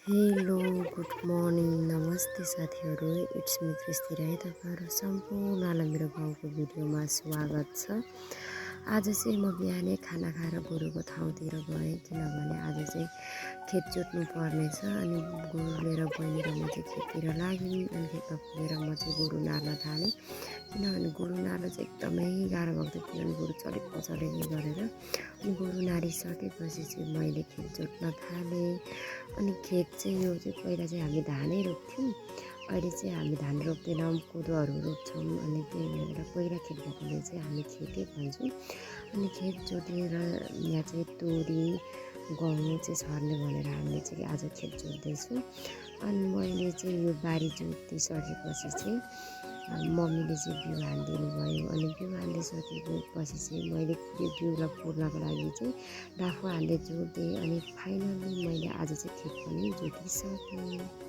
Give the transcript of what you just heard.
Hello good morning नमस्ते साथीहरू it's me कृष्टि राई तपाईँहरू सम्पूर्णलाई मेरो गाउँको भिडियोमा स्वागत छ। आज चाहिँ म बिहानै खाना खाएर गोरुको ठाउँतिर गएँ किनभने आज चाहिँ खेत जोत्नु पर्नेछ अनि गोरु लिएर बहिनी र म चाहिँ खेततिर लाग्यौँ। अनि खेतमा पुगेर म चाहिँ गोरु नार्न थालेँ किनभने गोरु नार्न चाहिँ एकदमै गाह्रो भएको थियो किनभने गोरु चलेको गरेर अनि गोरु नारिसकेपछि चाहिँ मैले खेत जोत्न थालेँ। अनि खेत चाहिँ यो चाहिँ पहिला चाहिँ हामी धानै रोप्थ्यौँ, अहिले चाहिँ हामी धान रोप्दैनौँ कोदोहरू रोप्छौँ। अनि त्यही भएर पहिला खेत भएकोले चाहिँ हामी खेतै भन्छौँ। अनि खेत जोतेर यहाँ चाहिँ तोरी गहुँ चाहिँ छर्ने भनेर हामीले चाहिँ आज खेत जोत्दैछौँ। अनि मैले चाहिँ यो बारी जोतिसकेपछि चाहिँ मम्मीले चाहिँ बिउ हालिदिनु भयो। अनि बिउ हालिदिइसकेपछि चाहिँ मैले यो बिउलाई पुर्नको लागि चाहिँ डाफु हाल्दै जोतेँ। अनि फाइनली मैले आज चाहिँ खेत पनि जोतिसकेँ।